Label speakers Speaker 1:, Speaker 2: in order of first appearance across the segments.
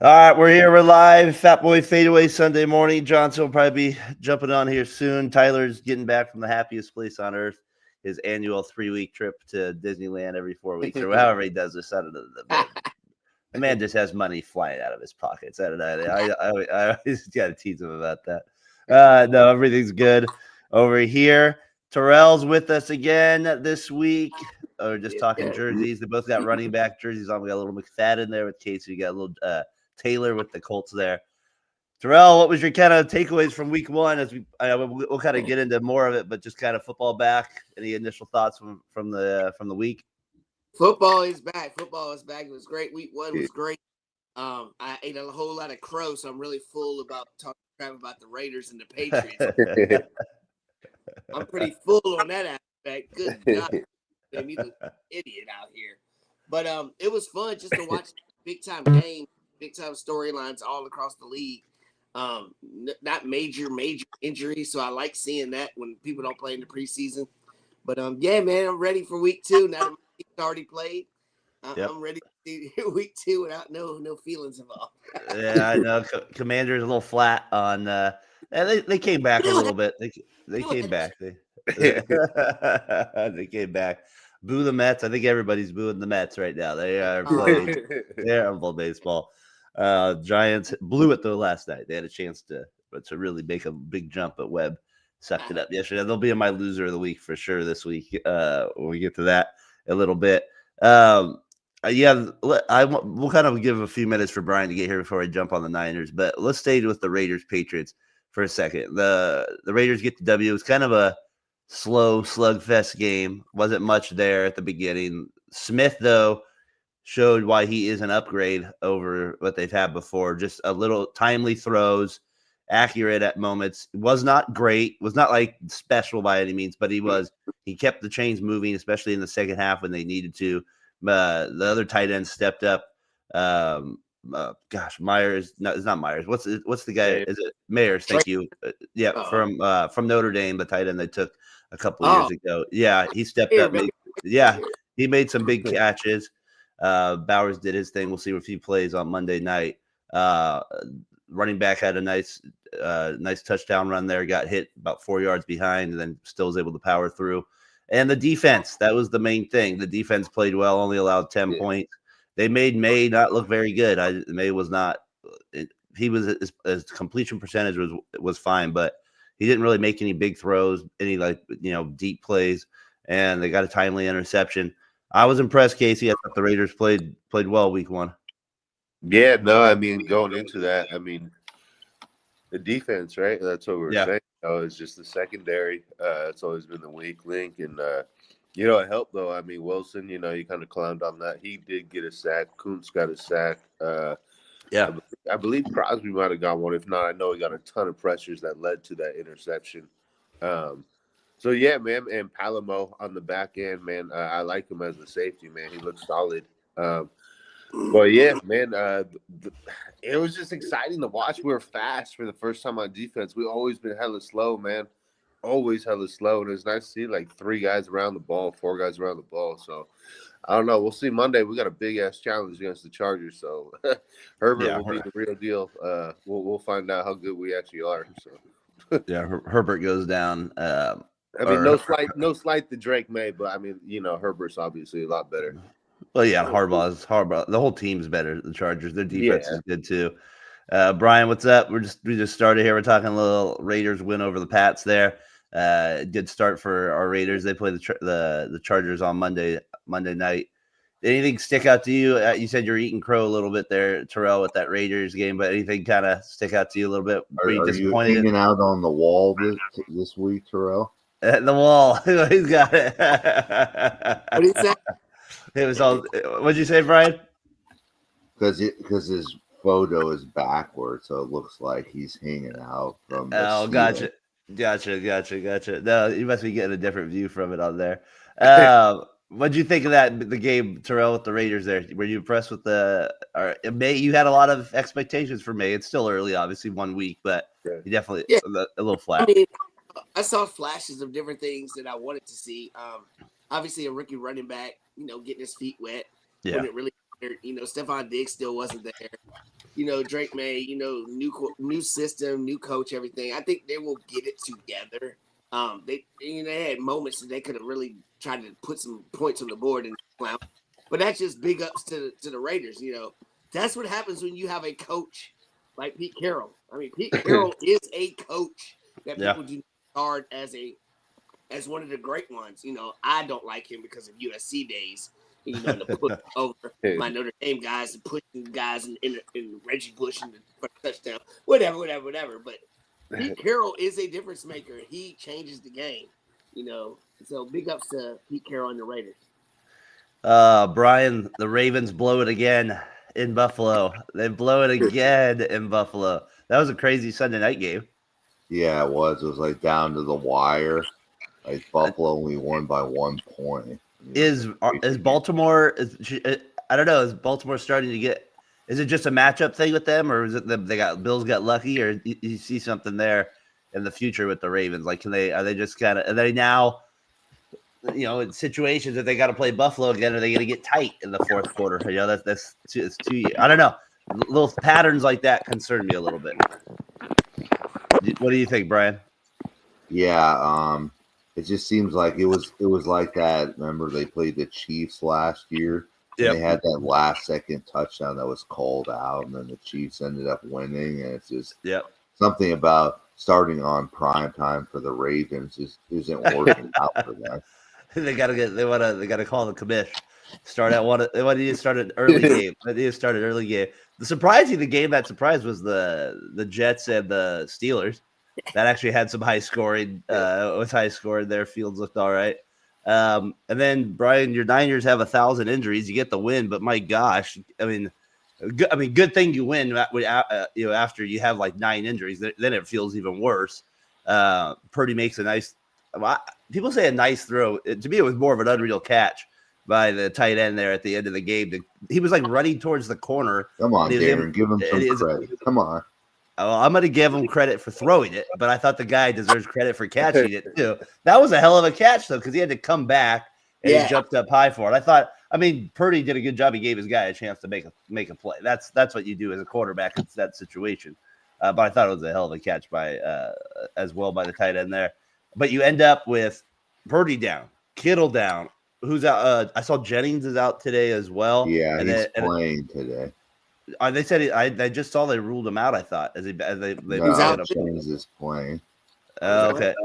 Speaker 1: All right, we're here. We're live. Fatboy FadeAway Sunday morning. Johnson will probably be jumping on here soon. Tyler's getting back from the happiest place on earth, his annual 3-week trip to Disneyland every 4 weeks, or however he does this. I don't know. The man just has money flying out of his pockets. I don't know. I always got to tease him about that. No, everything's good over here. Terrell's with us again this week. Or just talking jerseys. They both got running back jerseys on. We got a little McFadden there with Casey. We got a little Taylor with the Colts there. Terrell, what was your kind of takeaways from week one? As we'll kind of get into more of it, but just kind of football back. Any initial thoughts from the week?
Speaker 2: Football is back. Football is back. It was great. Week one was great. I ate a whole lot of crow, so I'm really full about talking crap about the Raiders and the Patriots. I'm pretty full on that aspect. Good God, made me look like an idiot out here. But it was fun just to watch big time games, big time storylines all across the league. Not major injuries, so I like seeing that when people don't play in the preseason. But yeah, man, I'm ready for week two. Now that my team's already played, I'm ready to see week two without no feelings involved.
Speaker 1: Yeah, I know. Commander's a little flat on. They came back a little bit. They came back. They came back. Boo the Mets. I think everybody's booing the Mets right now. They are playing terrible baseball. Giants blew it though last night. They had a chance to really make a big jump, but Webb sucked it up yesterday. They'll be in my loser of the week for sure this week. When we get to that a little bit. Yeah, we'll kind of give a few minutes for Brian to get here before I jump on the Niners. But let's stay with the Raiders Patriots for a second. The Raiders get the W. It was kind of a slow slugfest game. Wasn't much there at the beginning. Smith though showed why he is an upgrade over what they've had before. Just a little timely throws, accurate at moments. Was not great. Was not like special by any means, but he kept the chains moving, especially in the second half when they needed to. The other tight end stepped up. Myers. No, it's not Myers. What's the guy? Is it Mayers? Thank you. From Notre Dame, the tight end they took a couple years ago. Yeah, he stepped up. He made some big catches. Bowers did his thing. We'll see if he plays on Monday night. Running back had a nice touchdown run there. Got hit about 4 yards behind, and then still was able to power through. And the defense, that was the main thing. The defense played well, only allowed 10 points. They made May not look very good. May was not – his completion percentage was fine, but he didn't really make any big throws, any deep plays, and they got a timely interception. I was impressed, Casey. I thought the Raiders played well week one.
Speaker 3: Yeah, no, I mean, going into that, I mean, the defense, right? That's what we're saying. It's just the secondary. It's always been the weak link. And, it helped, though. I mean, Wilson, you kind of clowned on that. He did get a sack. Kuntz got a sack. I believe Crosby might have got one. If not, I know he got a ton of pressures that led to that interception. So, yeah, man. And Palamo on the back end, man, I like him as a safety, man. He looks solid. Well, yeah, man, it was just exciting to watch. We were fast for the first time on defense. We've always been hella slow, man. Always hella slow. And it's nice to see like 3 guys around the ball, 4 guys around the ball. So, I don't know. We'll see Monday. We got a big-ass challenge against the Chargers. So, Herbert will be the real deal. We'll find out how good we actually are. So,
Speaker 1: yeah, Herbert goes down.
Speaker 3: I mean, no slight to Drake May, but I mean, Herbert's obviously a lot better.
Speaker 1: Well, yeah, Harbaugh. The whole team's better. The Chargers, their defense is good too. Brian, what's up? We just started here. We're talking a little Raiders win over the Pats there. Good start for our Raiders. They play the Chargers on Monday night. Anything stick out to you? You said you're eating crow a little bit there, Terrell, with that Raiders game. But anything kind of stick out to you a little bit?
Speaker 4: Are you hanging out on the wall this week, Terrell?
Speaker 1: At the wall. He's got it.
Speaker 2: What is that?
Speaker 1: It was all. What'd you say, Brian?
Speaker 4: Because his photo is backwards, so it looks like he's hanging out from.
Speaker 1: Gotcha. No, you must be getting a different view from it on there. What'd you think of the game, Terrell, with the Raiders there? Were you impressed with May? You had a lot of expectations for May. It's still early, obviously, 1 week, but you definitely a little flat.
Speaker 2: I mean, I saw flashes of different things that I wanted to see. Obviously, a rookie running back, getting his feet wet.
Speaker 1: Yeah.
Speaker 2: When it really mattered. Stephon Diggs still wasn't there. Drake May, new system, new coach, everything. I think they will get it together. They had moments that they could have really tried to put some points on the board and clown. But that's just big ups to the Raiders. That's what happens when you have a coach like Pete Carroll. I mean, Pete Carroll is a coach that people do regard as one of the great ones. I don't like him because of USC days. And the push over my Notre Dame guys and pushing guys in Reggie Bush and the touchdown, whatever. But Pete Carroll is a difference maker. He changes the game. So big ups to Pete Carroll and the Raiders.
Speaker 1: Brian, the Ravens blow it again in Buffalo. They blow it again in Buffalo. That was a crazy Sunday night game.
Speaker 4: Yeah, it was. It was like down to the wire. Like Buffalo only won by 1 point.
Speaker 1: Is Baltimore? I don't know. Is Baltimore starting to get? Is it just a matchup thing with them, or is it Bills got lucky, or you see something there in the future with the Ravens? Like, are they just kind of? Are they now? In situations that they got to play Buffalo again, are they going to get tight in the fourth quarter? That's it's 2 years. I don't know. Little patterns like that concern me a little bit. What do you think, Brian?
Speaker 4: Yeah, it just seems like it was like that. Remember, they played the Chiefs last year. Yep. They had that last second touchdown that was called out, and then the Chiefs ended up winning. And it's just something about starting on prime time for the Ravens just isn't working out for them.
Speaker 1: They gotta call the commish. Start at one. They want to start an early game. They need to start an early game. The game that surprised was the Jets and the Steelers. That actually had some high scoring. Was high scoring. Their fields looked all right. And then Brian, your Niners have 1,000 injuries. You get the win, but my gosh, good thing you win. After you have like 9 injuries, then it feels even worse. Purdy makes a nice. People say a nice throw. To me, it was more of an unreal catch by the tight end there at the end of the game. He was like running towards the corner.
Speaker 4: Come on, Darren, give him some credit. Come on.
Speaker 1: Well, I'm going to give him credit for throwing it, but I thought the guy deserves credit for catching it too. That was a hell of a catch though, because he had to come back and he jumped up high for it. Purdy did a good job. He gave his guy a chance to make a play. That's what you do as a quarterback in that situation. But I thought it was a hell of a catch by as well by the tight end there. But you end up with Purdy down, Kittle down. Who's out? I saw Jennings is out today as well.
Speaker 4: Yeah, he's playing today.
Speaker 1: They said I just saw they ruled him out. I thought he's
Speaker 4: out. Jennings is playing.
Speaker 1: Okay.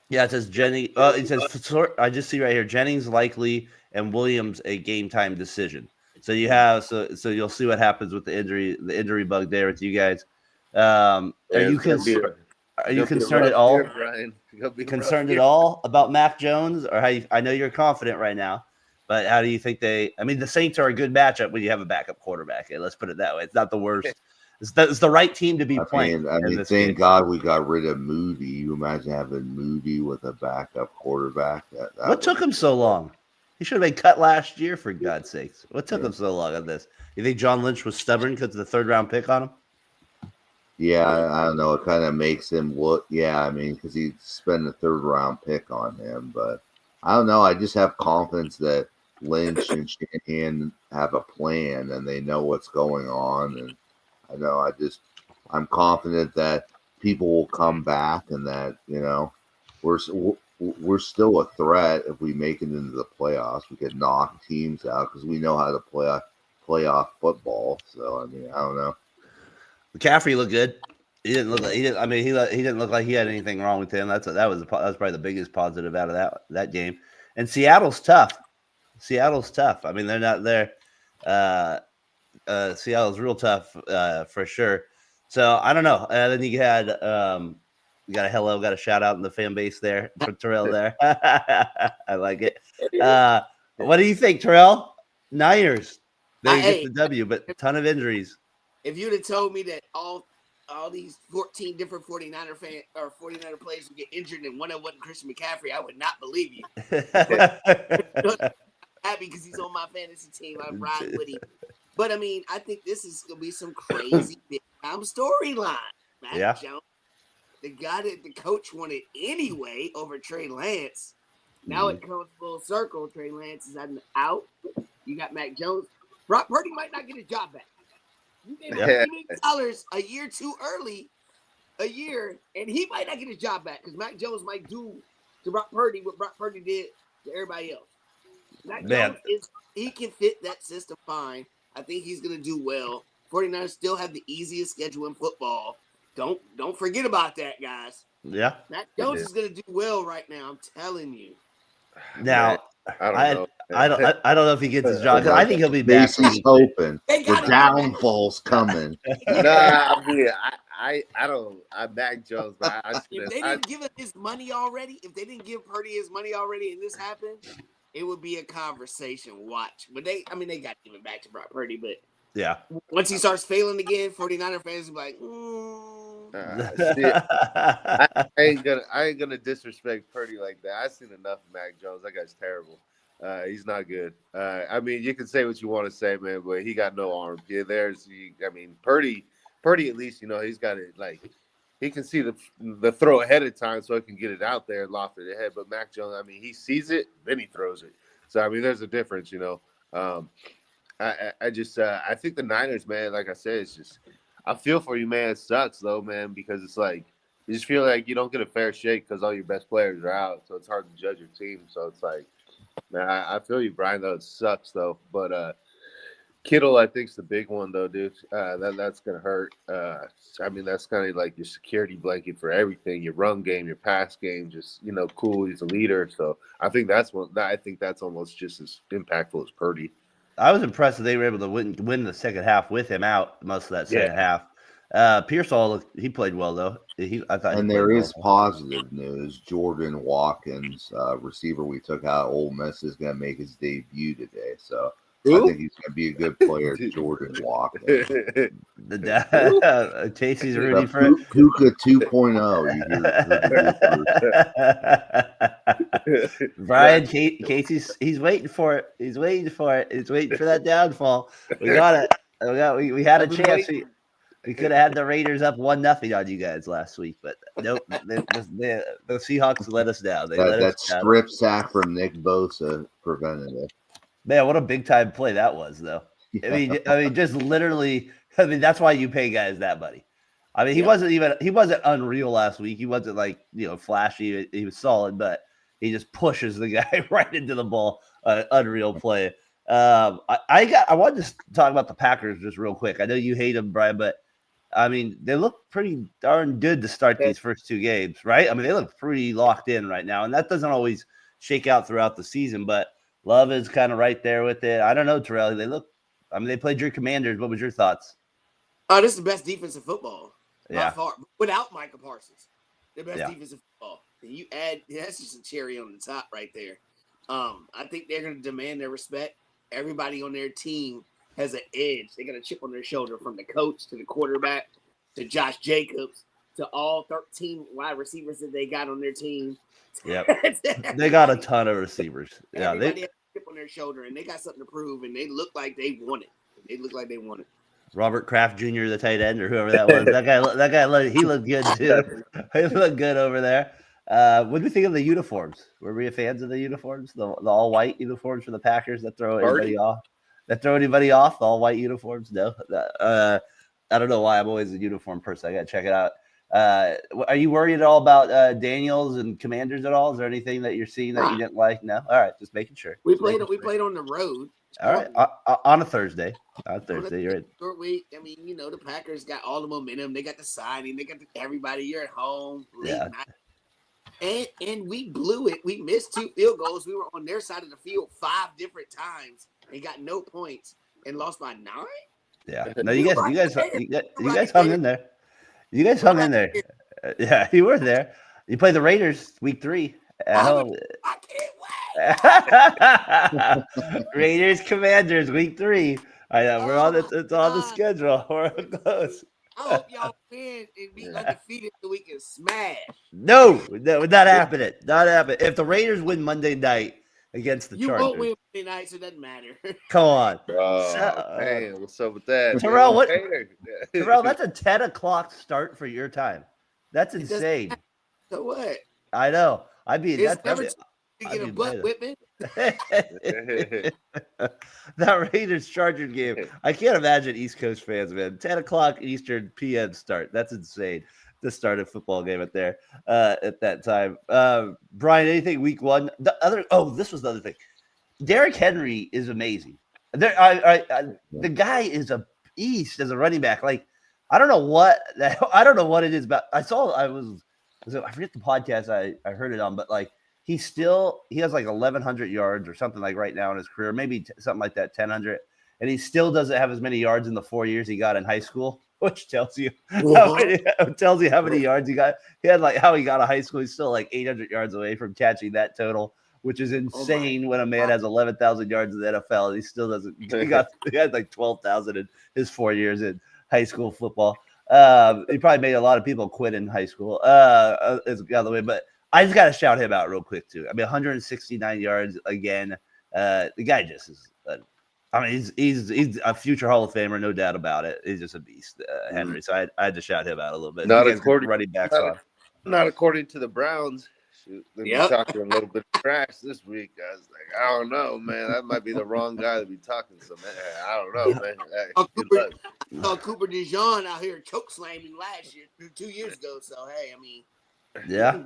Speaker 1: Yeah, it says Jennings. It says I just see right here Jennings likely and Williams a game time decision. So you have so you'll see what happens with the injury bug there with you guys. Are you concerned at all? Concerned at all about Mac Jones, or I know you're confident right now, but how do you think the Saints are a good matchup when you have a backup quarterback. Okay, let's put it that way. It's not the worst. It's the right team to be playing.
Speaker 4: Thank God we got rid of Moody. You imagine having Moody with a backup quarterback?
Speaker 1: What took him so long? He should have been cut last year, for God's sakes. What took him so long on this? You think John Lynch was stubborn because of the third-round pick on him?
Speaker 4: Yeah, I don't know. It kind of makes him look, because he spent a third-round pick on him. But I don't know. I just have confidence that Lynch and Shanahan have a plan and they know what's going on. And I know I'm confident that people will come back and that, we're still a threat if we make it into the playoffs. We could knock teams out because we know how to play playoff football. So, I don't know.
Speaker 1: McCaffrey looked good. He didn't look like he had anything wrong with him. That was probably the biggest positive out of that game. And Seattle's tough. They're not there. Seattle's real tough for sure. So I don't know. Then you had got a shout out in the fan base there for Terrell there. I like it. What do you think, Terrell? Niners. They get the W, but a ton of injuries.
Speaker 2: If you'd have told me that all these 14 different 49er players would get injured and one of them wasn't Christian McCaffrey, I would not believe you. Happy because he's on my fantasy team. I'm riding with him. But I think this is gonna be some crazy big time storyline. Mac Jones, the guy that the coach wanted anyway over Trey Lance. Now it comes full circle. Trey Lance is out. You got Mac Jones. Brock Purdy might not get his job back. You gave him $50 million a year too early, and he might not get his job back because Mac Jones might do to Brock Purdy what Brock Purdy did to everybody else. Mac Jones he can fit that system fine. I think he's gonna do well. 49ers still have the easiest schedule in football. Don't forget about that, guys.
Speaker 1: Yeah.
Speaker 2: Mac Jones is gonna do well right now. I'm telling you.
Speaker 1: Now,
Speaker 3: I don't know.
Speaker 1: I don't know if he gets his job. I think he'll be back.
Speaker 4: Casey's hoping the downfall's coming.
Speaker 3: I mean, I don't. I'm Mac Jones, but
Speaker 2: if they didn't give him his money already, if they didn't give Purdy his money already, and this happened, it would be a conversation. Watch, but they got to give it back to Brock Purdy. But
Speaker 1: yeah,
Speaker 2: once he starts failing again, 49er fans will be like,
Speaker 3: I ain't gonna disrespect Purdy like that. I've seen enough of Mac Jones. That guy's terrible. He's not good. I mean, you can say what you want to say, man, but he got no arm. Yeah, Purdy at least, he's got it. Like, he can see the throw ahead of time, so he can get it out there and loft it ahead. But Mac Jones, I mean, he sees it, then he throws it. So I mean, there's a difference, I think the Niners, man, like I said, it's just. I feel for you, man. It sucks, though, man, because it's like you just feel like you don't get a fair shake because all your best players are out, so it's hard to judge your team. So it's like, man, I feel you, Brian, though. It sucks, though. But Kittle, I think, is the big one, though, dude. That's going to hurt. I mean, that's kind of like your security blanket for everything, your run game, your pass game, just, cool. He's a leader. So I think that's almost just as impactful as Purdy.
Speaker 1: I was impressed that they were able to win the second half with him out most of that second half. Pearsall, he played well though.
Speaker 4: There is positive news. Jordan Watkins, receiver we took out of Ole Miss, is going to make his debut today. So I think he's going to be a good player, Jordan Watkins.
Speaker 1: Casey's rooting for
Speaker 4: Puka 2.0.
Speaker 1: Brian, Casey's he's waiting for it. He's waiting for that downfall. We got it. We had a chance. We could have had the Raiders up 1-0 on you guys last week, but nope. The Seahawks let us down.
Speaker 4: That strip sack from Nick Bosa prevented it.
Speaker 1: Man, what a big time play that was, though. Yeah. I mean, just literally. I mean, that's why you pay guys that money. I mean, he wasn't unreal last week. He wasn't like flashy. He was solid, but he just pushes the guy right into the ball. Unreal play. I wanted to talk about the Packers just real quick. I know you hate them, Brian, but I mean, they look pretty darn good to start these first two games, right? I mean, they look pretty locked in right now, and that doesn't always shake out throughout the season, but Love is kind of right there with it. I don't know, Terrell. They played your Commanders. What was your thoughts?
Speaker 2: Oh, this is the best defense in football.
Speaker 1: Yeah.
Speaker 2: By far. Without Micah Parsons. The best defense in football. And you add, that's just a cherry on the top right there. I think they're going to demand their respect. Everybody on their team has an edge. They got a chip on their shoulder from the coach to the quarterback to Josh Jacobs to all 13 wide receivers that they got on their team.
Speaker 1: Yep. They got a ton of receivers. Yeah,
Speaker 2: everybody has a chip on their shoulder, and they got something to prove, and they look like they want it.
Speaker 1: Robert Kraft Jr., the tight end, or whoever that was. that guy, he looked good too. He looked good over there. What do you think of the uniforms? Were we fans of the uniforms? The all white uniforms for the Packers that throw everybody off? The all white uniforms? No. I don't know why I'm always a uniform person. I got to check it out. Are you worried at all about Daniels and Commanders at all? Is there anything that you're seeing that you didn't like? No. All right, just making sure.
Speaker 2: We played on the road.
Speaker 1: All right, on a Thursday. You're right.
Speaker 2: Short week. I mean, the Packers got all the momentum. They got the signing. They got everybody. You're at home. Late night. And we blew it. We missed 2 field goals. We were on their side of the field 5 different times and got no points and lost by 9.
Speaker 1: Yeah. No, you guys hung in there. You guys hung in there. Yeah, you were there. You played the Raiders week 3 at home.
Speaker 2: I can't
Speaker 1: wait. Raiders Commanders week 3. I know it's on the schedule. We're close.
Speaker 2: I hope y'all win and be undefeated so we can smash.
Speaker 1: No, not happening. Not happening. If the Raiders win Monday night against the Chargers,
Speaker 2: you won't win Monday night, so it doesn't matter.
Speaker 1: Come on.
Speaker 3: Man, what's up with that?
Speaker 1: Terrell, Terrell, that's a 10 o'clock start for your time. That's insane.
Speaker 2: So what?
Speaker 1: I know.
Speaker 2: You get a butt whipping.
Speaker 1: That Raiders-Chargers game. I can't imagine East Coast fans, man. 10 o'clock Eastern PM start. That's insane. To start a football game at that time. Brian, anything week one? This was the other thing. Derrick Henry is amazing. The guy is a beast as a running back. Like, I don't know what it is about. I forget the podcast I heard it on, but like he has like 1,100 yards or something like right now in his career, maybe something like that, 1,000, and he still doesn't have as many yards in the 4 years he got in high school, which tells you how many yards he got. He had like how he got out of high school. He's still like 800 yards away from catching that total, which is insane when a man has 11,000 yards in the NFL. He still doesn't. He had like 12,000 in his 4 years in high school football. He probably made a lot of people quit in high school. Is the other way, but I just got to shout him out real quick too. I mean, 169 yards again. The guy just is. He's a future Hall of Famer, no doubt about it. He's just a beast, Henry. So I had to shout him out a little bit.
Speaker 3: Not according to the Browns. They'll be talking a little bit of trash this week. I was like, I don't know, man. That might be the wrong guy to be talking to. Man, I don't know, man.
Speaker 2: I saw Cooper DeJean out here choke slamming last year, 2 years ago. So hey, I mean,
Speaker 1: yeah,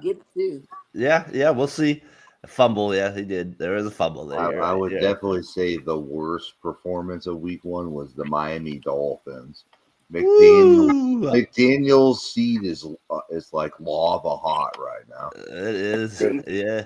Speaker 1: we'll see. A fumble, yeah, he did. There was a fumble there.
Speaker 4: I would definitely say the worst performance of week one was the Miami Dolphins. McDaniel's seat is like lava hot right now.
Speaker 1: It is, yeah.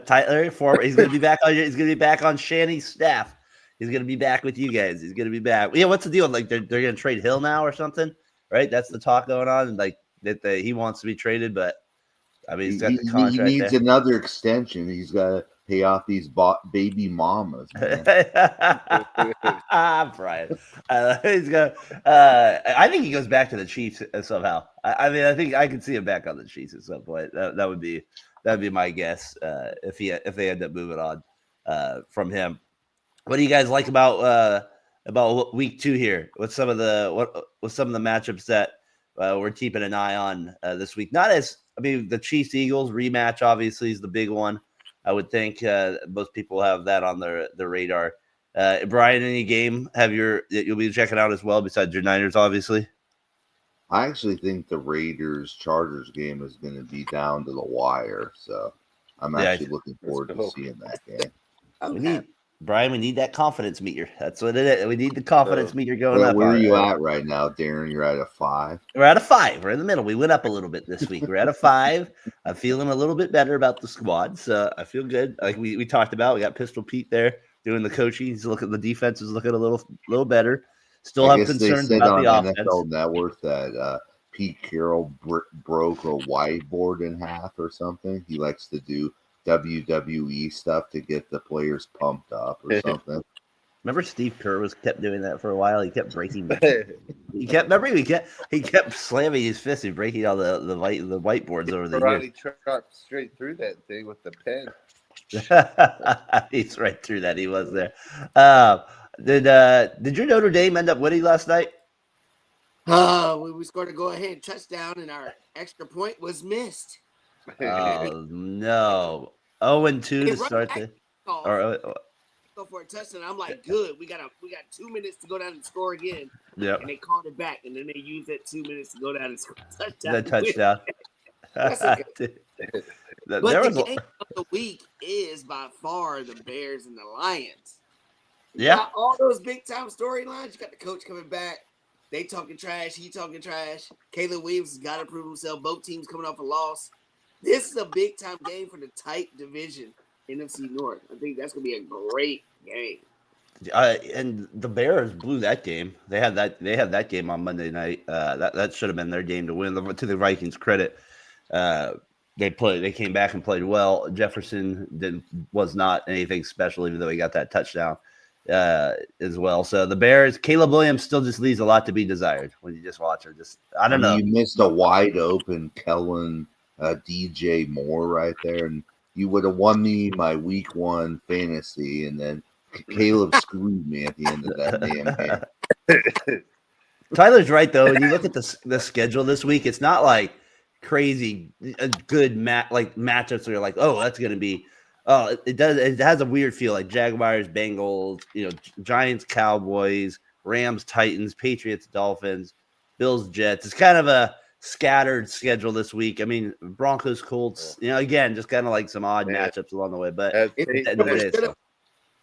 Speaker 1: Tyler, he's gonna be back on. He's gonna be back on Shanny's staff. He's gonna be back with you guys. He's gonna be back. Yeah, what's the deal? Like they're gonna trade Hill now or something, right? That's the talk going on. Like that he wants to be traded, but I mean he's got the contract.
Speaker 4: He needs another extension. He's got to pay off these baby mamas.
Speaker 1: Brian, he's got. I think he goes back to the Chiefs somehow. I mean, I think I could see him back on the Chiefs at some point. That would be my guess if they end up moving on from him. What do you guys like about week two here? What's some of the matchups that we're keeping an eye on this week? The Chiefs Eagles rematch obviously is the big one. I would think most people have that on their radar. Brian, any game you'll be checking out as well besides your Niners, obviously?
Speaker 4: I actually think the Raiders-Chargers game is going to be down to the wire, so I'm actually looking forward to seeing that game.
Speaker 2: Okay.
Speaker 1: Brian, we need that confidence meter. That's what it is. We need the confidence meter going up.
Speaker 4: Where are you at right now, Darren? You're at a 5?
Speaker 1: We're at a 5. We're in the middle. We went up a little bit this week. We're at a 5. I'm feeling a little bit better about the squad, so I feel good. Like we talked about, we got Pistol Pete there doing the coaching. He's looking, the defense is looking a little better. Still have concerns about the offense.
Speaker 4: NFL Network that Pete Carroll broke a whiteboard in half or something. He likes to do WWE stuff to get the players pumped up or something.
Speaker 1: Remember Steve Kerr kept doing that for a while. He kept breaking. He kept slamming his fist and breaking all the whiteboards over the years.
Speaker 3: He trucked straight through that thing with the pen.
Speaker 1: He's right through that. He was there. Did your Notre Dame end up winning last night?
Speaker 2: We scored a go-ahead touchdown, and our extra point was missed.
Speaker 1: Oh no! 0-2 to start the.
Speaker 2: Go for a touchdown. I'm like, good. We got 2 minutes to go down and score again.
Speaker 1: Yeah.
Speaker 2: And they called it back, and then they used that 2 minutes to go down and score a touchdown.
Speaker 1: The touchdown.
Speaker 2: That's okay. But the game of the week is by far the Bears and the Lions.
Speaker 1: Yeah.
Speaker 2: All those big time storylines. You got the coach coming back. They talking trash. He talking trash. Caleb Williams has got to prove himself. Both teams coming off a loss. This is a big time game for the tight division, NFC North. I think that's going to be a great game.
Speaker 1: And the Bears blew that game. They had that game on Monday night. That should have been their game to win. To the Vikings' credit, they came back and played well. Jefferson was not anything special, even though he got that touchdown as well. So the Bears, Caleb Williams still just leaves a lot to be desired when you just watch her. I don't know.
Speaker 4: You missed a wide open Kellen DJ Moore right there, and you would have won me my week 1 fantasy, and then Caleb screwed me at the end of that damn game.
Speaker 1: Tyler's right though. When you look at the schedule this week, it's not like crazy good matchups where you're like, oh, that's gonna be. Oh, it has a weird feel like Jaguars, Bengals, Giants, Cowboys, Rams, Titans, Patriots, Dolphins, Bills, Jets. It's kind of a scattered schedule this week. I mean, Broncos, Colts, again, just kind of like some odd matchups along the way. But at the end of the day,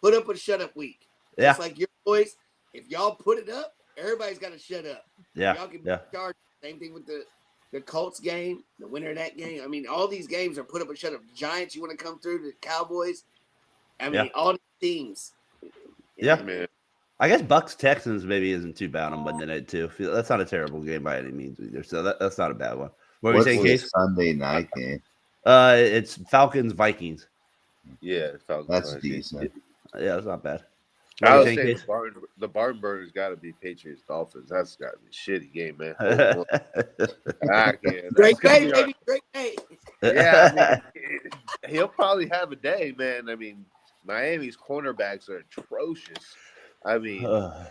Speaker 2: put up a shut up week.
Speaker 1: Yeah.
Speaker 2: Just like your boys, if y'all put it up, everybody's got to shut up.
Speaker 1: Yeah.
Speaker 2: Y'all can be charged. Same thing with the Colts game, the winner of that game. I mean, all these games are put up and shut up. Giants, you want to come through, the Cowboys. I mean, all these teams.
Speaker 1: Yeah. Man. I guess Bucks Texans maybe isn't too bad on Monday night too. That's not a terrible game by any means either. So that's not a bad one. What are you saying, Case?
Speaker 4: Sunday night game?
Speaker 1: It's Falcons Vikings.
Speaker 3: Yeah, Falcons.
Speaker 4: That's decent.
Speaker 1: Yeah, that's not bad.
Speaker 3: I was saying the barn burner's got to be Patriots Dolphins. That's got to be a shitty game, man. I can't.
Speaker 2: Great day, baby. Great day.
Speaker 3: Yeah, I mean, he'll probably have a day, man. I mean, Miami's cornerbacks are atrocious. I mean,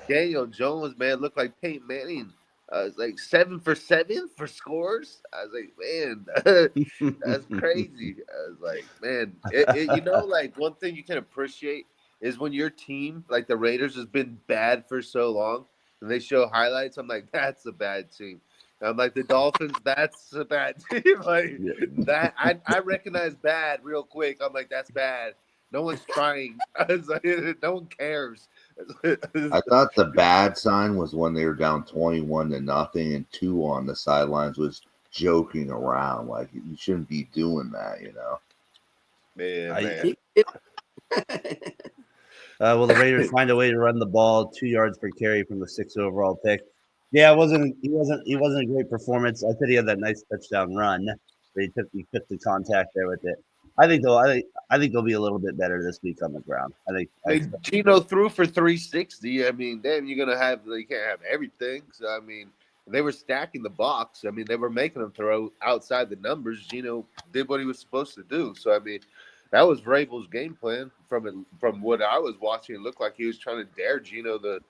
Speaker 3: Daniel Jones, man, looked like Peyton Manning. It's like 7 for 7 for scores. I was like, man, that's crazy. I was like, man, like one thing you can appreciate is when your team, like the Raiders, has been bad for so long, and they show highlights. I'm like, that's a bad team. And I'm like, the Dolphins, that's a bad team. Like that, I recognize bad real quick. I'm like, that's bad. No one's trying. I was like, no one cares.
Speaker 4: I thought the bad sign was when they were down 21-0, and 2 on the sidelines was joking around. Like, you shouldn't be doing that,
Speaker 3: Man.
Speaker 1: Will the Raiders find a way to run the ball 2 yards per carry from the 6th overall pick? Yeah, he wasn't a great performance. I said he had that nice touchdown run, but he took the contact there with it. I think they'll be a little bit better this week on the ground. I think
Speaker 3: Gino threw for 360. I mean, then you can't have everything. So I mean, they were stacking the box. I mean, they were making them throw outside the numbers. Gino did what he was supposed to do. So I mean, that was Vrabel's game plan. From what I was watching, it looked like he was trying to dare Gino to,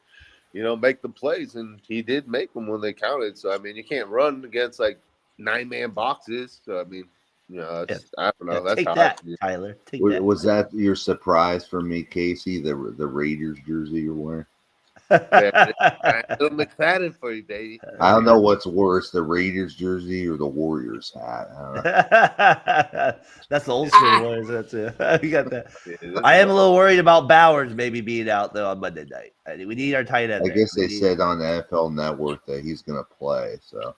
Speaker 3: make the plays, and he did make them when they counted. So I mean, you can't run against like 9-man boxes. So I mean. I don't know. That's
Speaker 1: take
Speaker 3: how
Speaker 1: that, Tyler.
Speaker 4: Was that your surprise for me, Casey? The Raiders jersey you're wearing?
Speaker 3: Little McFadden for you, baby.
Speaker 4: I don't know what's worse, the Raiders jersey or the Warriors hat. I don't know.
Speaker 1: That's the old school Warriors. That's it. We got that. I am a little worried about Bowers maybe being out though on Monday night. We need our tight end.
Speaker 4: I guess they said on the NFL Network that he's going to play. So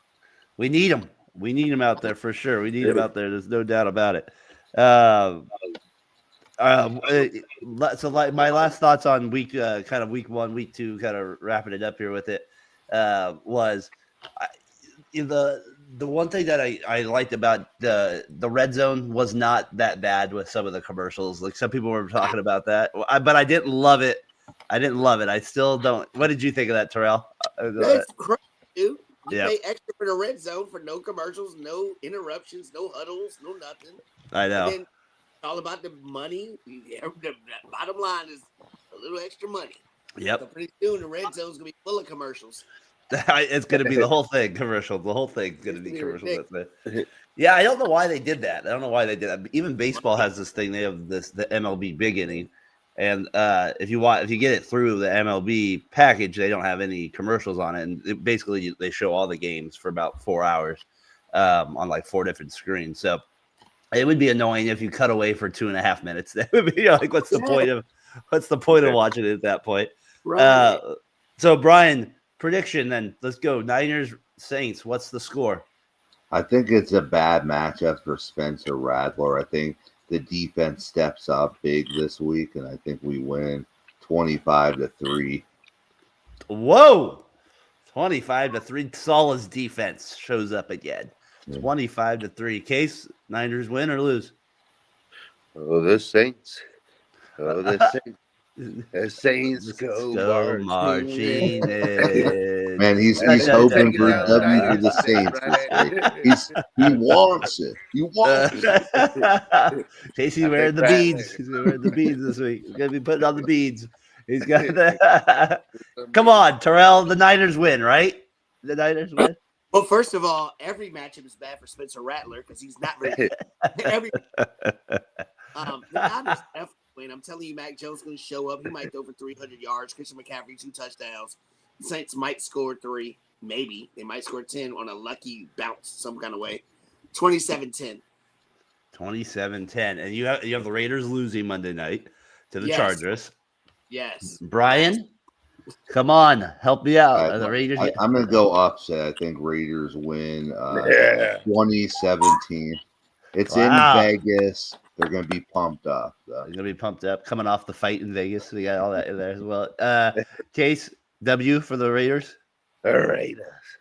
Speaker 1: we need him. We need him out there for sure. We need him out there. There's no doubt about it. So like my last thoughts on week 1, week 2, kind of wrapping it up here with it, was the one thing that I liked about the red zone was not that bad with some of the commercials. Like some people were talking about that, but I didn't love it. I still don't. What did you think of that, Terrell?
Speaker 2: That's crazy, dude. You
Speaker 1: Yeah.
Speaker 2: pay extra for the red zone for no commercials, no interruptions, no huddles, no nothing.
Speaker 1: I know.
Speaker 2: And then it's all about the money. The bottom line is a little extra money.
Speaker 1: Yep.
Speaker 2: So pretty soon the red zone's gonna be full of commercials.
Speaker 1: It's going to be the whole thing commercial. The whole thing's going to be commercial. Yeah, I don't know why they did that. Even baseball has this thing. They have the MLB Big Inning, and if you get it through the MLB package, they don't have any commercials on it, and basically they show all the games for about 4 hours on like 4 different screens. So it would be annoying if you cut away for 2.5 minutes. That would be like, what's the point of watching it at that point?
Speaker 2: Right.
Speaker 1: So Brian, prediction then. Let's go. Niners Saints. What's the score?
Speaker 4: I think it's a bad matchup for Spencer Rattler. I think the defense steps up big this week, and I think we win 25-3.
Speaker 1: Whoa, 25-3. Salah's defense shows up again. 25-3. Case, Niners win or lose?
Speaker 3: Oh, the Saints. The Saints go marching in.
Speaker 4: Man, he's hoping for a W for the Saints this week. He wants it. He wants it.
Speaker 1: Casey wearing the beads. He's wearing the beads this week. He's gonna be putting on the beads. He's got the. Come on, Terrell. The Niners win, right? The Niners win.
Speaker 2: Well, first of all, every matchup is bad for Spencer Rattler because he's not very good. The Niners definitely win. I'm telling you, Mac Jones is going to show up. He might throw for 300 yards. Christian McCaffrey 2 touchdowns. The Saints might score 3. Maybe they might score 10 on a lucky bounce some kind of way. 27-10.
Speaker 1: 27-10, and you have the Raiders losing Monday night to the Chargers.
Speaker 2: Yes,
Speaker 1: Brian, come on, help me out. The Raiders.
Speaker 4: I'm going to go upset. I think Raiders win 2017. It's in Vegas. They're going to be pumped up.
Speaker 1: They're going to be pumped up coming off the fight in Vegas. We got all that in there as well. Case W for the Raiders.
Speaker 3: All right.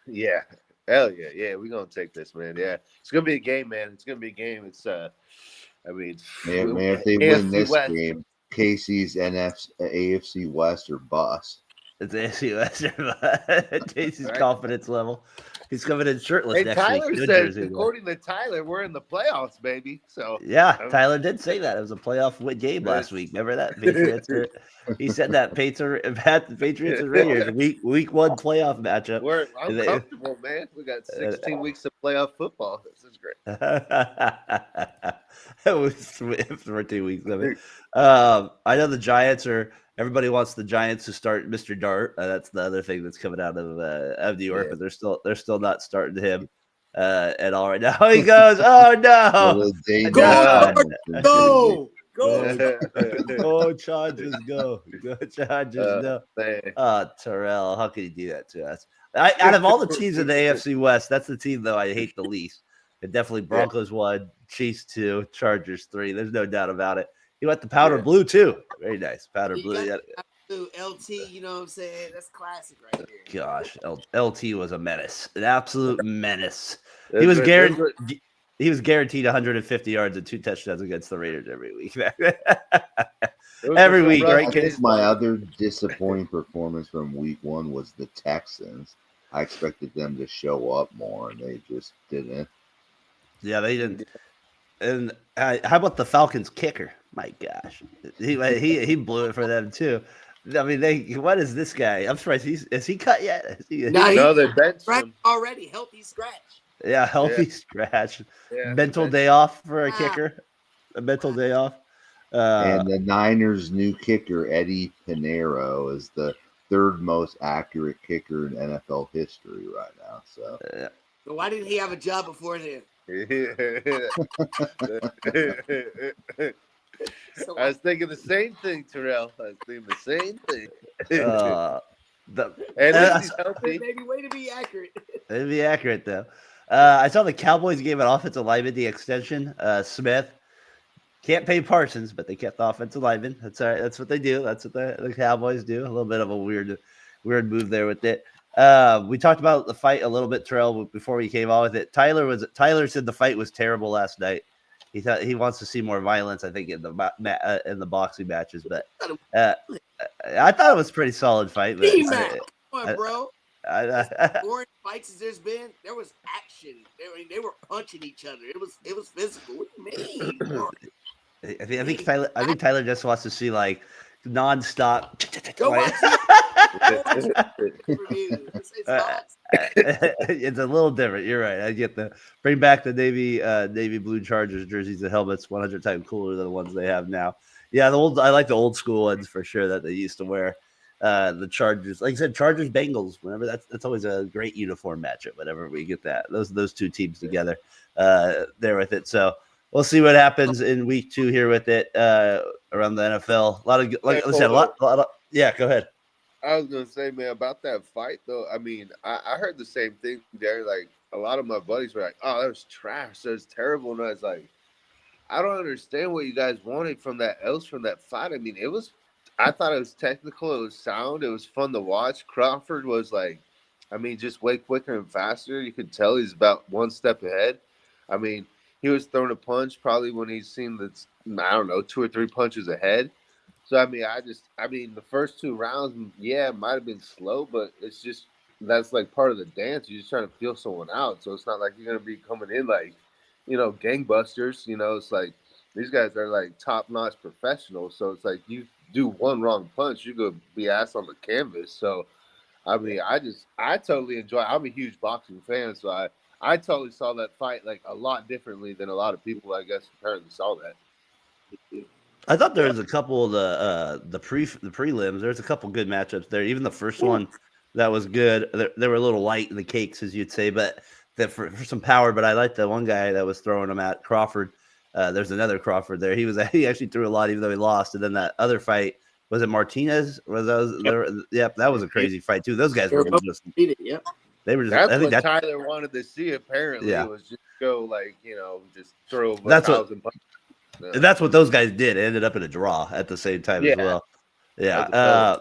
Speaker 3: Yeah. Hell yeah. Yeah, we're going to take this, man. Yeah. It's going to be a game, man. It's going to be a game. It's, I mean,
Speaker 4: man, if they win this game, Casey's AFC West or bust.
Speaker 1: It's AFC West or bust. Casey's confidence level. He's coming in shirtless next
Speaker 3: Tyler
Speaker 1: week.
Speaker 3: says, according to Tyler, we're in the playoffs, baby. So
Speaker 1: yeah, Tyler did say that. It was a playoff game last week. Remember that? Patriots he said that Patriots and Raiders week 1 playoff matchup.
Speaker 3: I'm comfortable, man. We got 16 weeks of playoff football. This is great.
Speaker 1: It was 14 weeks of it. I know the Giants everybody wants the Giants to start Mr. Dart. That's the other thing that's coming out of New York, but they're still not starting him at all right now. He goes, oh no,
Speaker 2: go,
Speaker 1: Chargers, go Chargers, no. Terrell, how can you do that to us? Out of all the teams in the AFC West, that's the team though I hate the least. And definitely Broncos 1, Chiefs 2, Chargers 3. There's no doubt about it. He went the powder blue too. Very nice. Powder blue.
Speaker 2: LT, you know what I'm saying? That's classic right there.
Speaker 1: Gosh, LT was a menace. An absolute menace. He was guaranteed 150 yards and 2 touchdowns against the Raiders every week. Every week, right?
Speaker 4: I guess my other disappointing performance from week 1 was the Texans. I expected them to show up more, and they just didn't.
Speaker 1: Yeah, they didn't. And how about the Falcons kicker? My gosh, he blew it for them too. I mean, what is this guy? I'm surprised is he cut yet?
Speaker 2: No, they benched him already. Healthy scratch.
Speaker 1: Yeah, healthy scratch. Yeah, mental day off for a kicker. A mental day off.
Speaker 4: And the Niners' new kicker, Eddie Pinheiro, is the 3rd most accurate kicker in NFL history right now. So
Speaker 2: why didn't he have a job before then?
Speaker 3: I was thinking the same thing, Terrell. I was thinking the same thing.
Speaker 2: He's healthy. Maybe way to be accurate.
Speaker 1: It'd be accurate though. I saw the Cowboys gave an offensive lineman the extension. Smith can't pay Parsons, but they kept the offensive lineman. That's all right. That's what they do. That's what the Cowboys do. A little bit of a weird move there with it. We talked about the fight a little bit, Terrell, before we came on with it. Tyler said the fight was terrible last night. He thought he wants to see more violence, I think, in the boxing matches. But I thought it was a pretty solid fight. But,
Speaker 2: come on, bro. Boring fights as there's been, there was action. They were punching each other. It was physical. What do you mean?
Speaker 1: I think Tyler just wants to see like nonstop.
Speaker 2: Go watch
Speaker 1: It's a little different. You're right. I get bring back the navy blue Chargers jerseys and helmets 100 times cooler than the ones they have now. Yeah, I like the old school ones for sure that they used to wear. The Chargers, like I said, Chargers Bengals. Whenever that's always a great uniform matchup. Whenever we get that those 2 teams together, there with it. So we'll see what happens in week 2 here with it around the NFL. A lot of like I said, a lot of, yeah. Go ahead.
Speaker 3: I was gonna say, man, about that fight though. I mean, I heard the same thing there. Like a lot of my buddies were like, "Oh, that was trash. That was terrible." And I was like, I don't understand what you guys wanted from that fight. I mean, I thought it was technical. It was sound. It was fun to watch. Crawford was like, I mean, just way quicker and faster. You could tell he's about 1 step ahead. I mean, he was throwing a punch probably when he's seen I don't know, 2 or 3 punches ahead. So, I mean, the first 2 rounds, yeah, it might have been slow, but it's just, that's like part of the dance. You're just trying to feel someone out. So it's not like you're going to be coming in like, gangbusters. It's like these guys are like top-notch professionals. So it's like you do 1 wrong punch, you go be ass on the canvas. So I mean, I totally enjoy. I'm a huge boxing fan, so I totally saw that fight like a lot differently than a lot of people, I guess, apparently saw that.
Speaker 1: I thought there was a couple of the prelims. There's a couple good matchups there. Even the first one that was good. They were a little light in the cakes, as you'd say, but for some power. But I liked the one guy that was throwing them at Crawford. There's another Crawford there. He actually threw a lot, even though he lost. And then that other fight, was it Martinez? Yep, that was a crazy fight too. Those guys were just
Speaker 2: Yep.
Speaker 1: They were just.
Speaker 3: That's
Speaker 1: I think
Speaker 3: what Tyler wanted to see. Apparently,
Speaker 1: Yeah.
Speaker 3: it was just go like just throw.
Speaker 1: That's what-
Speaker 3: 1,000 punches.
Speaker 1: That's what those guys did. It ended up in a draw at the same time as well. Yeah.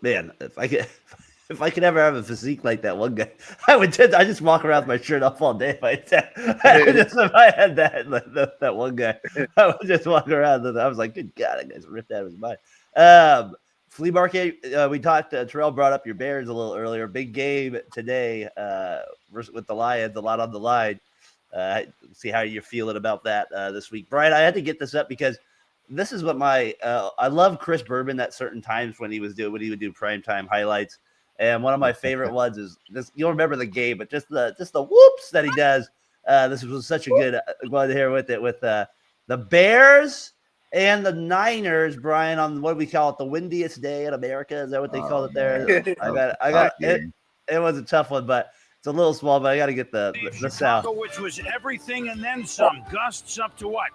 Speaker 1: Man, if I could ever have a physique like that one guy, I just walk around with my shirt off all day. If I had that one guy, I would just walk around. And I was like, good God, that guy's ripped out of his mind. Flea market. We talked. Terrell brought up your Bears a little earlier. Big game today with the Lions. A lot on the line. See how you're feeling about that this week, Brian. I had to get this up because this is what I love Chris Bourbon at certain times when he would do primetime highlights, and one of my favorite ones is this. You'll remember the game, but just the whoops that he does. This was such a good one here with the Bears and the Niners, Brian, on what we call it, the windiest day in America. Is that what they call it there? I got it. It was a tough one, but it's a little small, but I got to get the sound.
Speaker 5: Which was everything and then some. Gusts up to what?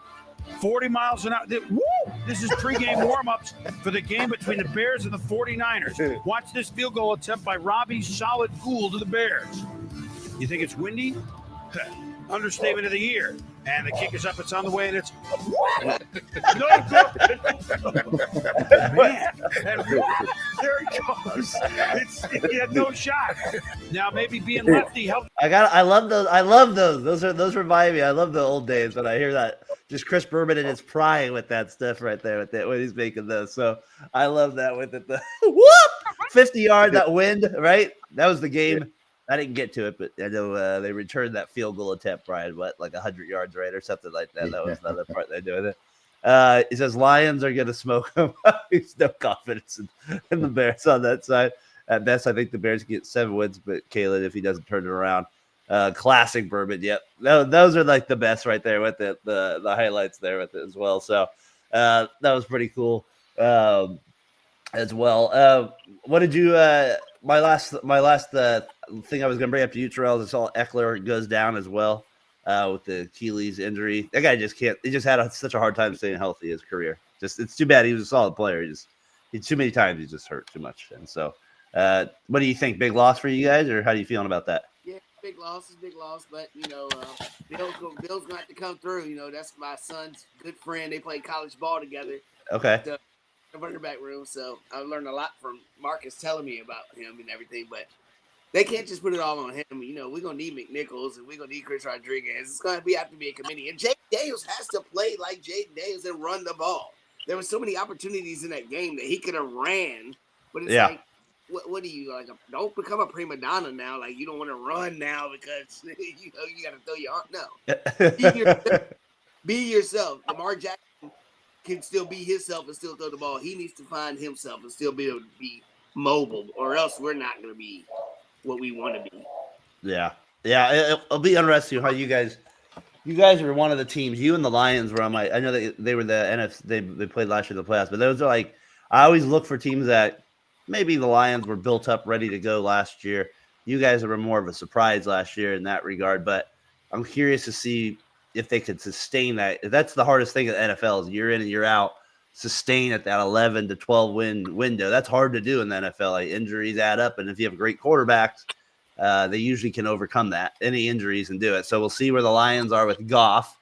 Speaker 5: 40 miles an hour. Woo! This is pregame warm-ups for the game between the Bears and the 49ers. Watch this field goal attempt by Robbie Solid Gould to the Bears. You think it's windy? Understatement of the year. And the kick is up. It's on the way, and it's no good. Man, and there he goes. He had no shot. Now maybe being lefty helped.
Speaker 1: I love those. Those remind me. I love the old days when I hear that. Just Chris Bourbon and his pride with that stuff right there with that when he's making those. So I love that with it. The whoop 50-yard that wind, right? That was the game. Yeah. I didn't get to it, but I know they returned that field goal attempt, Brian, like 100 yards, right, or something like that. That was another part they do with it. He says Lions are going to smoke him. He's no confidence in the Bears on that side. At best, I think the Bears get 7 wins, but Caleb, if he doesn't turn it around, classic Bourbon. Yep, those are like the best right there with it. The highlights there with it as well. So that was pretty cool as well. What did you? My last thing I was going to bring up to you, Terrell, is I saw Eckler goes down as well with the Achilles injury. That guy just can't. He just had such a hard time staying healthy his career. It's too bad. He was a solid player. He too many times he just hurt too much. And so, what do you think? Big loss for you guys, or how are you feeling about that?
Speaker 2: Yeah, big loss, but Bill's got to come through. That's my son's good friend. They played college ball together.
Speaker 1: Okay.
Speaker 2: The running back room, so I learned a lot from Marcus telling me about him and everything. But they can't just put it all on him. We're gonna need McNichols and we're gonna need Chris Rodriguez. It's gonna have to be a committee. And Jake Daniels has to play like Jake Daniels and run the ball. There were so many opportunities in that game that he could have ran, but it's like, what do you like? Don't become a prima donna now. Like you don't want to run now because you got to throw your arm. No, be yourself. Lamar Jackson can still be himself and still throw the ball. He needs to find himself and still be able to be mobile, or else we're not going to be what we want to be.
Speaker 1: Yeah. It'll be interesting how you guys are one of the teams. You and the Lions were on my. I know they were the NFC. They played last year in the playoffs, but those are like I always look for teams that maybe the Lions were built up, ready to go last year. You guys were more of a surprise last year in that regard, but I'm curious to see if they could sustain that. That's the hardest thing at the NFL is year in and year out, sustain at that 11 to 12 win window. That's hard to do in the NFL. Like injuries add up, and if you have great quarterbacks, they usually can overcome that, any injuries, and do it. So we'll see where the Lions are with Goff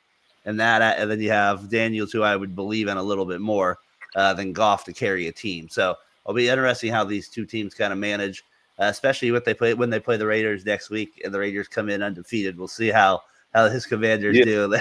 Speaker 1: and that, and then you have Daniels, who I would believe in a little bit more than Goff to carry a team. So it'll be interesting how these two teams kind of manage, especially when they play the Raiders next week, and the Raiders come in undefeated. We'll see how his Commanders do.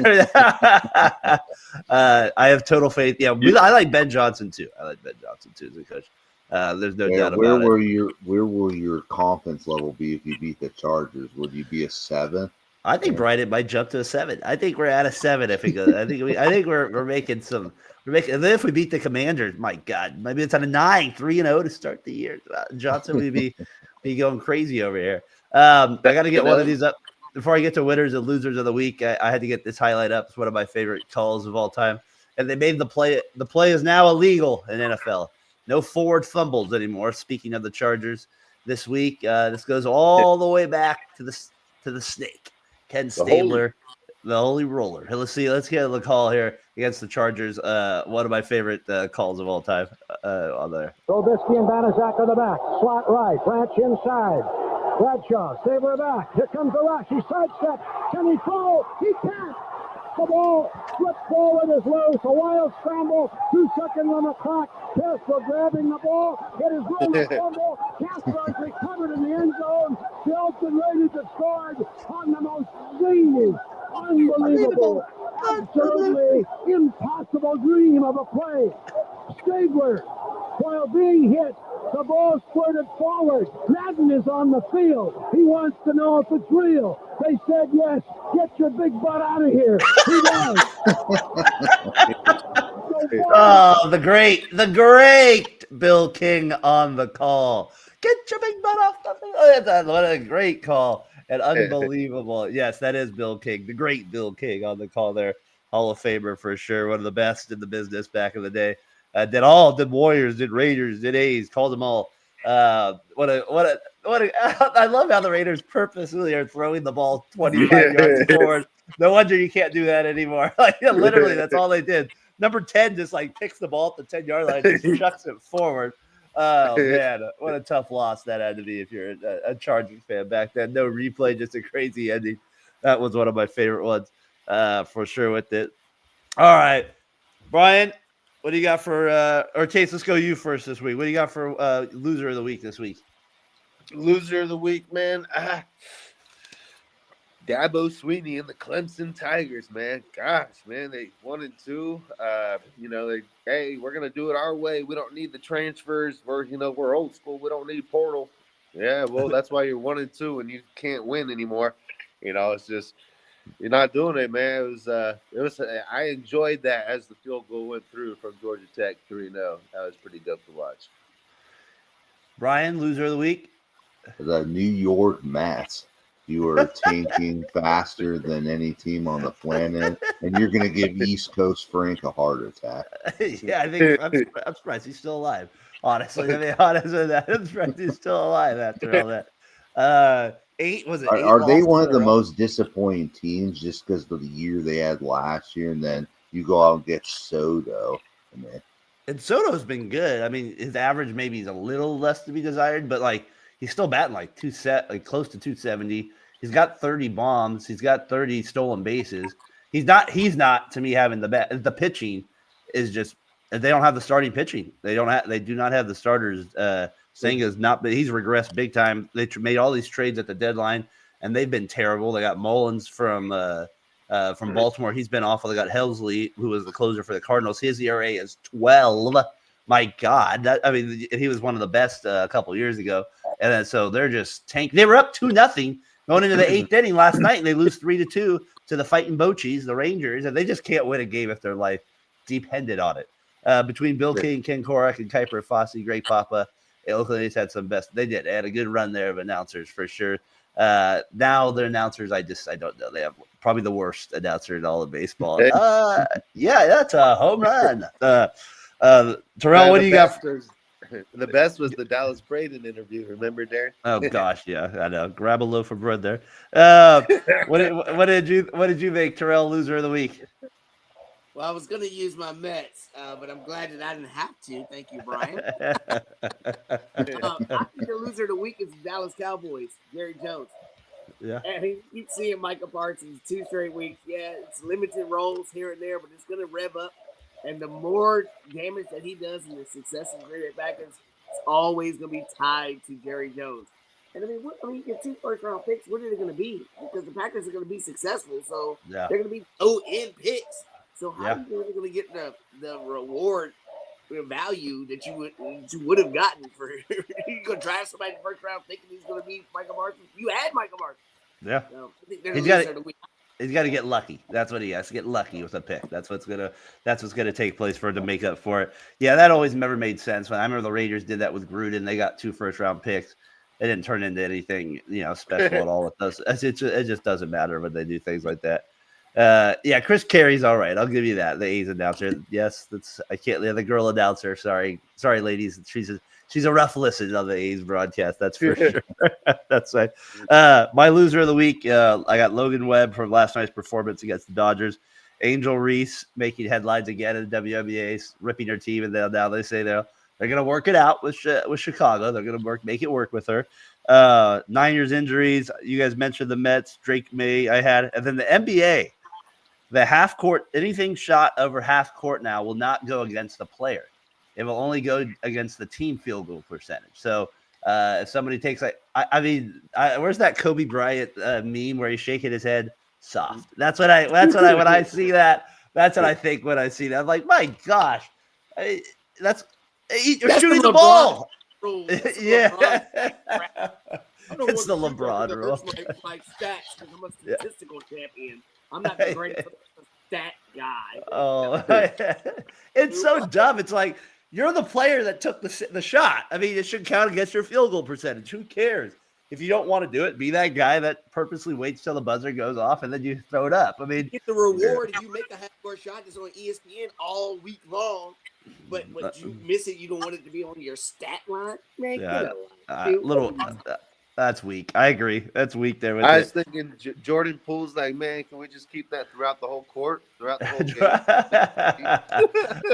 Speaker 1: I have total faith. Yeah, I like Ben Johnson too. As a coach. There's no doubt about it.
Speaker 4: Where will your confidence level be if you beat the Chargers? Would you be a 7?
Speaker 1: I think Brian might jump to a 7. I think we're at a 7 if it goes. I think we're making some. And then if we beat the Commanders, my God, maybe it's on a 9-3-0 to start the year. Johnson would be going crazy over here. I got to get one of these up before I get to winners and losers of the week. I had to get this highlight up. It's one of my favorite calls of all time. And they made the play. The play is now illegal in NFL. No forward fumbles anymore. Speaking of the Chargers this week, this goes all the way back to the snake, Ken Stabler. The Holy Roller. Hey, let's get the call here against the Chargers. One of my favorite calls of all time on there.
Speaker 6: Trubisky and Banaszak on the back. Slot right. Branch inside. Bradshaw. Stabler back. Here comes the rush. He sidesteps. Can he throw? He can't. The ball flipped forward is loose. A wild scramble. 2 seconds on the clock. Casper grabbing the ball. It is room to fumble. Casper is recovered in the end zone. The Oakland Raiders have scored on the most zany, unbelievable, absolutely impossible dream of a play. Stabler, while being hit, the ball squirted forward. Madden is on the field. He wants to know if it's real. They said yes. Get your big butt out of here. He does.
Speaker 1: Oh, the great Bill King on the call. Get your big butt off the field. What a great call. And unbelievable. Yes, that is Bill King, the great Bill King on the call there. Hall of Famer for sure. One of the best in the business back in the day. Did Warriors, did Raiders, did A's, called them all. I love how the Raiders purposely are throwing the ball 25 yards forward. No wonder you can't do that anymore. Literally, that's all they did. Number 10 just picks the ball at the 10-yard line, just chucks it forward. Oh man, what a tough loss that had to be if you're a Chargers fan back then. No replay, just a crazy ending. That was one of my favorite ones for sure with it. All right, Brian, what do you got for or Chase? Let's go you first this week. What do you got for loser of the week this week?
Speaker 3: Loser of the week, man. Dabo Sweeney and the Clemson Tigers, man. Gosh, man, they 1-2. We're gonna do it our way. We don't need the transfers. We're old school. We don't need portal. Yeah, well, that's why you're 1-2 and you can't win anymore. It's just you're not doing it, man. It was. I enjoyed that as the field goal went through from Georgia Tech 3-0. That was pretty dope to watch.
Speaker 1: Brian, loser of the week.
Speaker 4: The New York Mets. You are tanking faster than any team on the planet, and you're going to give East Coast Frank a heart attack.
Speaker 1: Yeah, I think I'm surprised he's still alive. Honestly, honest with that, I'm surprised he's still alive after all that.
Speaker 4: Are they one of the most disappointing teams just because of the year they had last year, and then you go out and get Soto?
Speaker 1: And Soto's been good. I mean, his average maybe is a little less to be desired, but he's still batting close to 270. He's got 30 bombs. He's got 30 stolen bases. He's not to me having the pitching is just they don't have the starting pitching. They do not have the starters. Senga's not, but he's regressed big time. They made all these trades at the deadline, and they've been terrible. They got Mullins from Baltimore. He's been awful. They got Helsley, who was the closer for the Cardinals. His ERA is 12. My God, he was one of the best a couple years ago, and then, so they're just tank. They were up 2-0 going into the 8th inning last night, and they lose 3-2 to the Fighting Bochies, the Rangers, and they just can't win a game if their life depended on it. Between Bill King, Ken Korak, and Kuiper Fossey, Greg Papa, Oakland A's had some best. They had a good run there of announcers for sure. Now their announcers, I don't know. They have probably the worst announcer in all of baseball. Yeah, that's a home run. Terrell, what do you got?
Speaker 3: The best was the Dallas Braden interview. Remember, Darren?
Speaker 1: Oh gosh, yeah, I know. Grab a loaf of bread there. What did you make, Terrell, loser of the week?
Speaker 2: Well, I was going to use my Mets, but I'm glad that I didn't have to. Thank you, Brian. I think the loser of the week is the Dallas Cowboys, Jerry Jones.
Speaker 1: Yeah.
Speaker 2: And he keeps seeing Micah Parsons 2 straight weeks. Yeah, it's limited roles here and there, but it's going to rev up. And the more damage that he does and the success of Green Bay Packers, it's always going to be tied to Jerry Jones. And you get 2 first-round picks. What are they going to be? Because the Packers are going to be successful, so they're going to be low-end picks. So how are you going to get the reward value that you would have gotten for you going to draft somebody in the first round thinking he's going to be Micah Parsons? You had Micah Parsons.
Speaker 1: Yeah.
Speaker 2: So,
Speaker 1: He's got to get lucky. That's what he has to get lucky with a pick. That's what's gonna take place for him to make up for it. Yeah, that always never made sense. When I remember the Raiders did that with Gruden, they got 2 first-round picks. It didn't turn into anything, special at all. It just doesn't matter when they do things like that. Yeah, Chris Carey's all right. I'll give you that. The A's announcer. Yes, I can't. The girl announcer. Sorry, ladies. She's a rough listen on the A's broadcast. That's for sure. That's right. My loser of the week. I got Logan Webb from last night's performance against the Dodgers. Angel Reese making headlines again in the WNBA, ripping her team, and now they say they're going to work it out with Chicago. They're going to make it work with her. Niners injuries. You guys mentioned the Mets. Drake May. I had, and then the NBA. The half court, anything shot over half court now will not go against the player. It will only go against the team field goal percentage. So if somebody takes where's that Kobe Bryant meme where he's shaking his head soft? That's what I when I see that. That's what I think when I see that. I'm like, my gosh, that's shooting the ball. Yeah. It's the LeBron rule.
Speaker 2: My stats because I'm a statistical champion. I'm not the greatest stat guy.
Speaker 1: Oh, it's so dumb. It's like you're the player that took the shot. I mean, it should count against your field goal percentage. Who cares? If you don't want to do it, be that guy that purposely waits till the buzzer goes off and then you throw it up. I mean,
Speaker 2: you get the reward if you make a half-court shot that's on ESPN all week long. But when you miss it, you don't want it to be on your stat line. Man,
Speaker 1: that's weak. I agree. That's weak there.
Speaker 3: I was thinking Jordan Poole's like, man, can we just keep that throughout the whole court, throughout the whole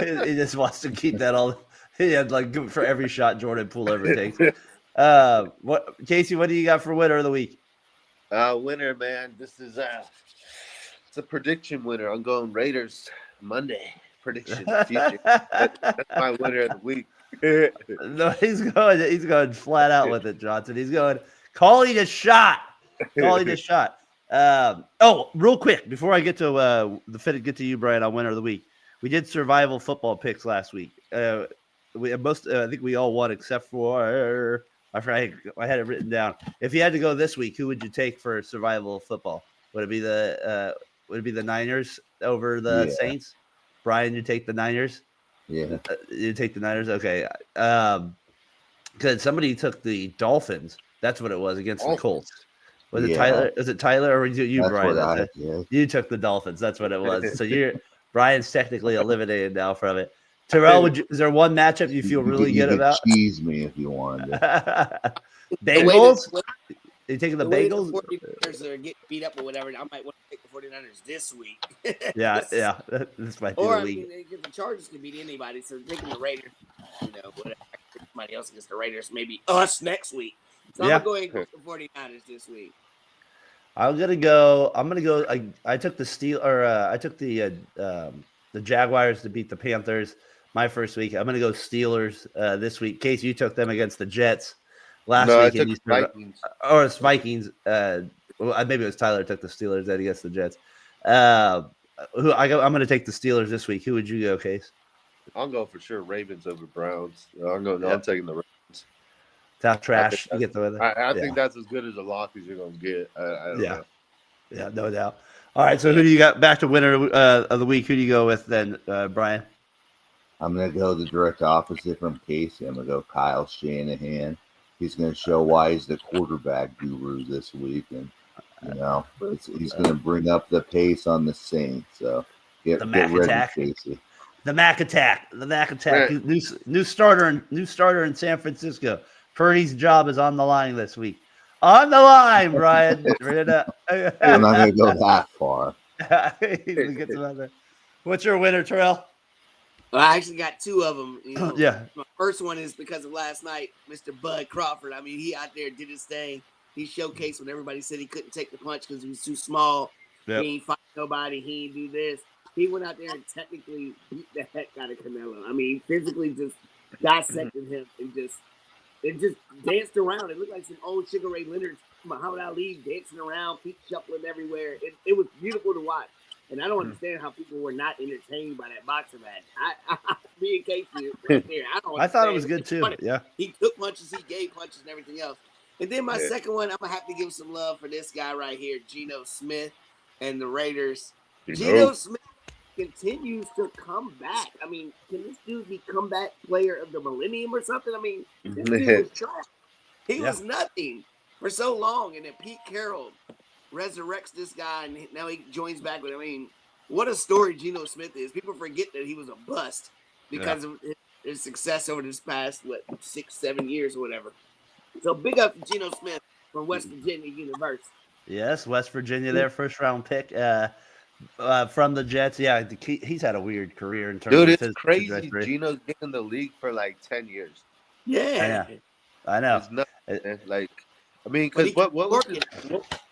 Speaker 1: game? He just wants to keep that all. He had like for every shot Jordan Poole ever takes. Casey? What do you got for winner of the week?
Speaker 3: Winner, man. This is it's a prediction winner. I'm going Raiders Monday prediction. Future. That's my winner of the week.
Speaker 1: No, he's going flat out with it, Johnson. He's going calling a shot. Calling a shot. Real quick before I get to get to you, Brian, on winner of the week. We did survival football picks last week. I think we all won except for I had it written down. If you had to go this week, who would you take for survival football? Would it be the Niners over the Saints? Brian, you take the Niners?
Speaker 4: Yeah.
Speaker 1: You take the Niners? Okay. Because somebody took the Dolphins. That's what it was against the Colts. Was it Tyler? Is it Tyler or you Brian? You took the Dolphins. That's what it was. So Brian's technically eliminated now from it. Terrell, is there one matchup you feel really good about?
Speaker 4: Tease me if you want.
Speaker 1: Bengals? Are you taking the Bengals?
Speaker 2: The 49ers are getting beat up or whatever. I might want to take the 49ers this week.
Speaker 1: Yeah. This might be
Speaker 2: or,
Speaker 1: the week.
Speaker 2: The Chargers can beat anybody, so taking the Raiders, whatever. Somebody else against the Raiders, maybe us next week. So I'm going to go against the 49ers this week.
Speaker 1: I'm gonna go. I took the I took the Jaguars to beat the Panthers my first week. I'm gonna go Steelers this week. Case you took them against the Jets last week.
Speaker 3: I took Vikings.
Speaker 1: Or it's Vikings. Maybe it was Tyler took the Steelers then against the Jets. I'm gonna take the Steelers this week. Who would you go, Case?
Speaker 3: I'll go for sure Ravens over Browns. I'm taking the Ravens.
Speaker 1: Top trash. You get the weather.
Speaker 3: I think that's as good as a lock as you're gonna get. I don't know.
Speaker 1: Yeah, no doubt. All right, so who do you got back to winner of the week? Who do you go with then, Brian?
Speaker 4: I'm going to go the direct opposite from Casey. I'm going to go Kyle Shanahan. He's going to show why he's the quarterback guru this week. And, he's going to bring up the pace on the Saints. So get ready,
Speaker 1: attack.
Speaker 4: Casey.
Speaker 1: The Mac attack. The Mac attack. New starter in San Francisco. Purdy's job is on the line this week. On the line, Brian.
Speaker 4: I'm not going to go that far.
Speaker 1: What's your winner, Terrell?
Speaker 2: Well, I actually got two of them.
Speaker 1: Yeah.
Speaker 2: My first one is because of last night, Mr. Bud Crawford. I mean, he out there did his thing. He showcased when everybody said he couldn't take the punch because he was too small. Yep. He ain't fight nobody. He ain't do this. He went out there and technically beat the heck out of Canelo. I mean, physically just dissected him and just danced around. It looked like some old Sugar Ray Leonard, Muhammad Ali dancing around, feet shuffling everywhere. It was beautiful to watch. And I don't understand how people were not entertained by that boxing match. Me and Casey right there.
Speaker 1: I thought it was good too. Yeah.
Speaker 2: He took punches, he gave punches and everything else. And then my second one, I'm going to have to give some love for this guy right here, Geno Smith. and the Raiders.
Speaker 3: You
Speaker 2: Geno
Speaker 3: know?
Speaker 2: Smith continues to come back. I mean, can this dude be comeback player of the millennium or something? I mean, this dude was trash. He was nothing for so long, and then Pete Carroll resurrects this guy, and now he joins back with. I mean, what a story Geno Smith is. People forget that he was a bust because of his success over this past 6-7 years or whatever. So big up to Geno Smith from West Virginia University.
Speaker 1: Yes, West Virginia, their first round pick from the Jets. Yeah, he's had a weird career in terms
Speaker 3: Dude,
Speaker 1: of
Speaker 3: it's
Speaker 1: his
Speaker 3: crazy.
Speaker 1: trajectory.
Speaker 3: Geno's been in the league for like 10 years.
Speaker 2: Yeah,
Speaker 1: I know.
Speaker 3: It's nuts. Like, I mean, because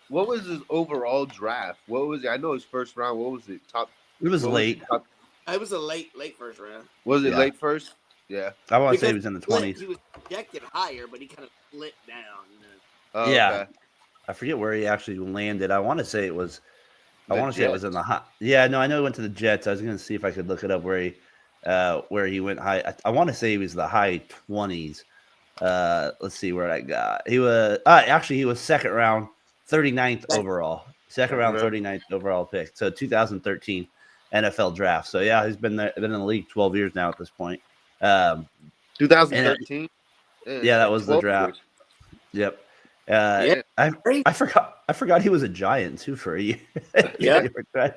Speaker 3: what was his overall draft? What was it? I know his first round. What was it?
Speaker 1: It was late.
Speaker 2: It was a late first round.
Speaker 3: Was it late first? Yeah.
Speaker 1: I want to say he was in the 20s.
Speaker 2: He was projected higher, but he kind of split down.
Speaker 3: Oh,
Speaker 1: yeah.
Speaker 3: Okay.
Speaker 1: I forget where he actually landed. I want to say it was.
Speaker 3: I
Speaker 1: want to say it was in the high. Yeah, no, I know he went to the Jets. I was going to see if I could look it up where he went high. I want to say he was the high 20s. Let's see where I got. He was actually he was second round, 39th overall. Second round, 39th overall pick. So 2013 NFL draft. So yeah, he's been in the league 12 years now at this point.
Speaker 3: 2013.
Speaker 1: Yeah, that was the draft. Years. Yep. I forgot he was a Giant too for a year.
Speaker 2: Yeah.
Speaker 1: I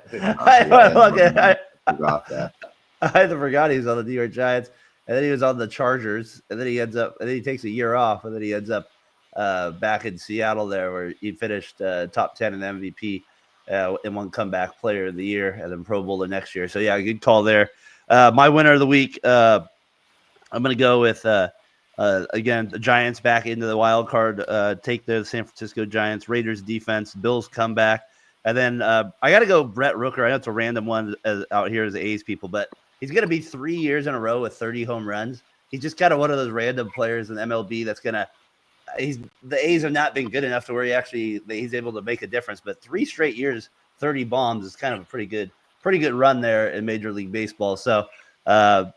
Speaker 1: forgot he was on the New York Giants, and then he was on the Chargers, and then he takes a year off, and then he ends up back in Seattle there, where he finished top 10 in MVP and won comeback player of the year, and then Pro Bowler next year. So yeah, good call there. My winner of the week, I'm going to go with. Again, the Giants back into the wild card, take the San Francisco Giants, Raiders defense, Bills comeback. And then I got to go Brett Rooker. I know it's a random one out here as the A's people, but he's going to be 3 years in a row with 30 home runs. He's just kind of one of those random players in MLB that's going to – the A's have not been good enough to where he's able to make a difference. But 3 straight years, 30 bombs is kind of a pretty good run there in Major League Baseball. So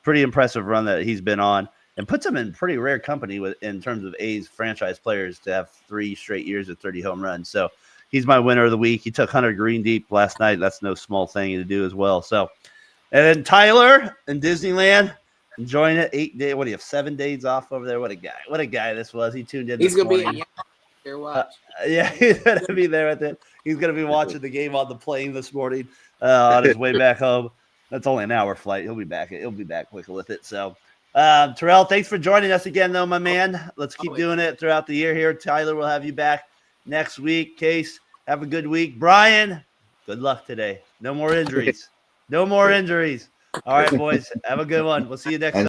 Speaker 1: pretty impressive run that he's been on. And puts him in pretty rare company in terms of A's franchise players to have 3 straight years of 30 home runs. So he's my winner of the week. He took Hunter Green deep last night. That's no small thing to do as well. So, and then Tyler in Disneyland enjoying it. 8 days. What do you have? 7 days off over there? What a guy! What a guy this was. He tuned in.
Speaker 2: He's gonna
Speaker 1: morning.
Speaker 2: be a young watch.
Speaker 1: Yeah, he's gonna be there at the. He's gonna be watching the game on the plane this morning on his way back home. That's only an hour flight. He'll be back. He'll be back quick with it. So. Terrell, thanks for joining us again, though, my man. Let's keep doing it throughout the year here. Tyler, we'll have you back next week. Case, have a good week. Brian, good luck today. No more injuries. No more injuries. All right, boys. Have a good one. We'll see you next time.